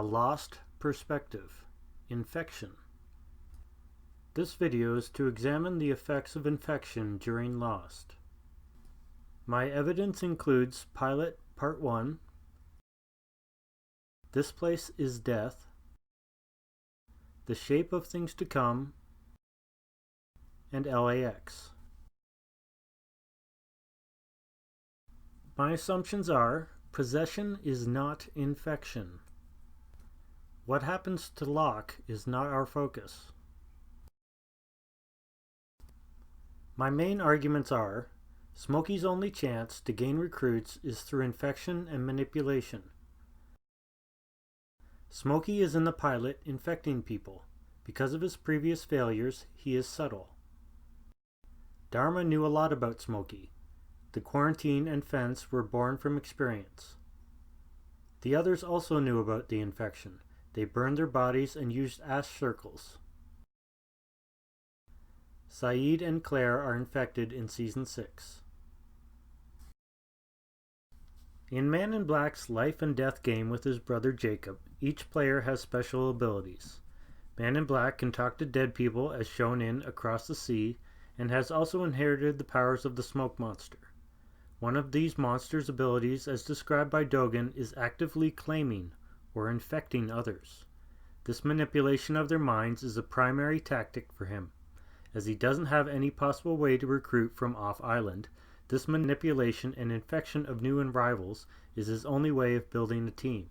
lost perspective. Infection. This video is to examine the effects of infection during Lost. My evidence includes Pilot Part 1, This Place is Death, The Shape of Things to Come, and LAX. My assumptions are: possession is not infection. What happens to Locke is not our focus. My main arguments are: Smokey's only chance to gain recruits is through infection and manipulation. Smokey is in the pilot infecting people. Because of his previous failures, he is subtle. Dharma knew a lot about Smokey. The quarantine and fence were born from experience. The others also knew about the infection. They burned their bodies and used ash circles. Sayid and Claire are infected in Season 6. In Man in Black's life and death game with his brother Jacob, each player has special abilities. Man in Black can talk to dead people as shown in Across the Sea, and has also inherited the powers of the smoke monster. One of these monster's abilities, as described by Dogen, is actively claiming or infecting others. This manipulation of their minds is a primary tactic for him. As he doesn't have any possible way to recruit from off-island, this manipulation and infection of new rivals is his only way of building a team.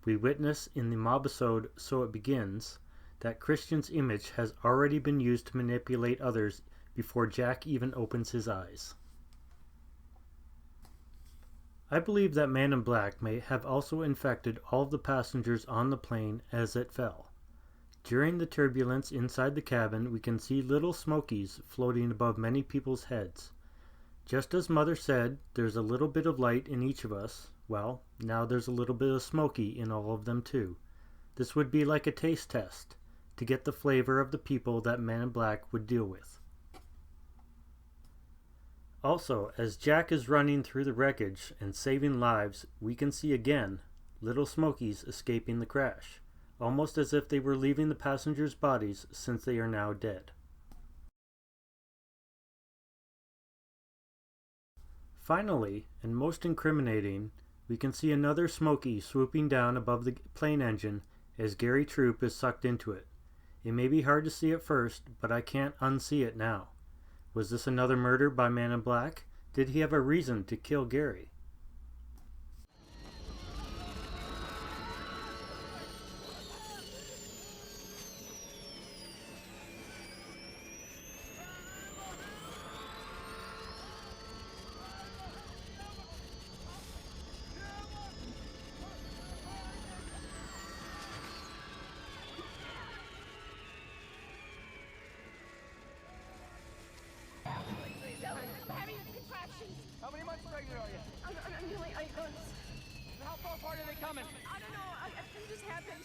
We witness in the mobisode So It Begins that Christian's image has already been used to manipulate others before Jack even opens his eyes. I believe that Man in Black may have also infected all of the passengers on the plane as it fell. During the turbulence inside the cabin, we can see little smokies floating above many people's heads. Just as Mother said, there's a little bit of light in each of us. Well, now there's a little bit of smoky in all of them too. This would be like a taste test, to get the flavor of the people that Man in Black would deal with. Also, as Jack is running through the wreckage and saving lives, we can see again little smokies escaping the crash, almost as if they were leaving the passengers' bodies since they are now dead. Finally, and most incriminating, we can see another smoky swooping down above the plane engine as Gary Troop is sucked into it. It may be hard to see at first, but I can't unsee it now. Was this another murder by Man in Black? Did he have a reason to kill Gary? How many months pregnant are you? I'm nearly 8 months. And how far apart are they coming? I don't know. I think this happened.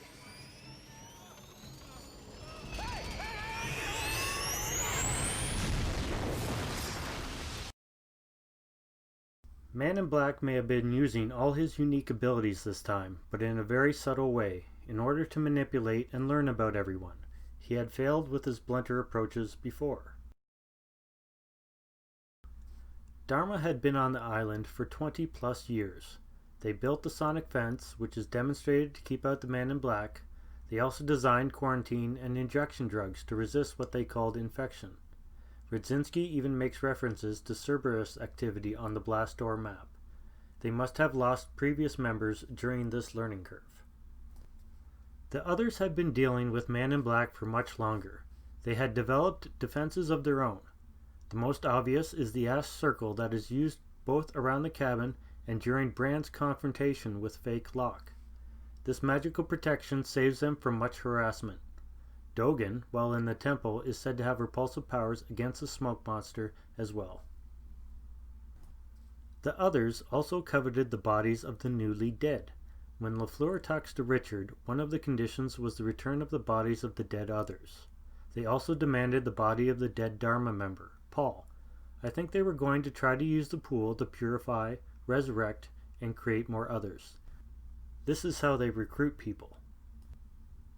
Man in Black may have been using all his unique abilities this time, but in a very subtle way, in order to manipulate and learn about everyone. He had failed with his blunter approaches before. Dharma had been on the island for 20 plus years. They built the sonic fence, which is demonstrated to keep out the Man in Black. They also designed quarantine and injection drugs to resist what they called infection. Radzinski even makes references to Cerberus activity on the Blastor map. They must have lost previous members during this learning curve. The others had been dealing with Man in Black for much longer. They had developed defenses of their own. The most obvious is the ash circle that is used both around the cabin and during Brand's confrontation with fake Locke. This magical protection saves them from much harassment. Dogen, while in the temple, is said to have repulsive powers against the smoke monster as well. The others also coveted the bodies of the newly dead. When LaFleur talks to Richard, one of the conditions was the return of the bodies of the dead others. They also demanded the body of the dead Dharma member, Paul. I think they were going to try to use the pool to purify, resurrect, and create more others. This is how they recruit people.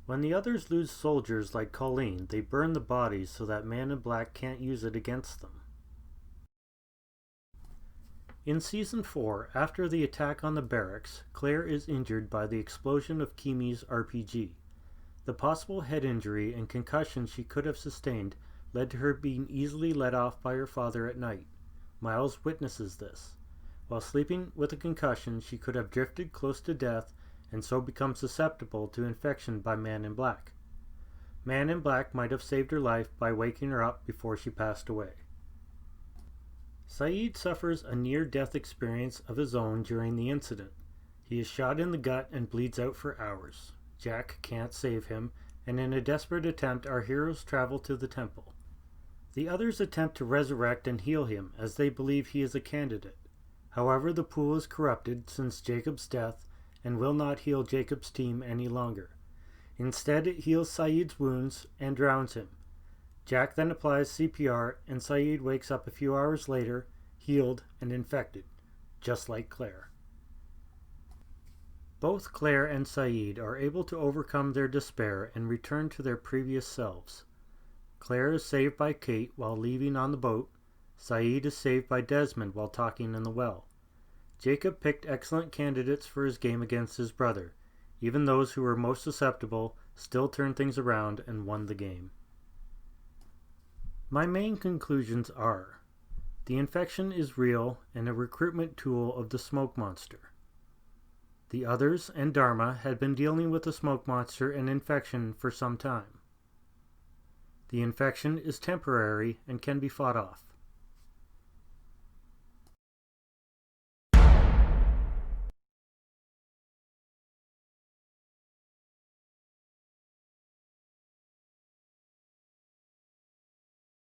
When the others lose soldiers like Colleen, they burn the bodies so that Man in Black can't use it against them. In Season 4, after the attack on the barracks, Claire is injured by the explosion of Kimi's RPG. The possible head injury and concussion she could have sustained led to her being easily let off by her father at night. Miles witnesses this. While sleeping with a concussion, she could have drifted close to death and so become susceptible to infection by Man in Black. Man in Black might have saved her life by waking her up before she passed away. Sayid suffers a near-death experience of his own during the incident. He is shot in the gut and bleeds out for hours. Jack can't save him, and in a desperate attempt our heroes travel to the temple. The others attempt to resurrect and heal him, as they believe he is a candidate. However, the pool is corrupted since Jacob's death and will not heal Jacob's team any longer. Instead, it heals Sayid's wounds and drowns him. Jack then applies CPR, and Sayid wakes up a few hours later, healed and infected, just like Claire. Both Claire and Sayid are able to overcome their despair and return to their previous selves. Claire is saved by Kate while leaving on the boat. Sayid is saved by Desmond while talking in the well. Jacob picked excellent candidates for his game against his brother. Even those who were most susceptible still turned things around and won the game. My main conclusions are: the infection is real and a recruitment tool of the smoke monster. The others and Dharma had been dealing with the smoke monster and infection for some time. The infection is temporary and can be fought off.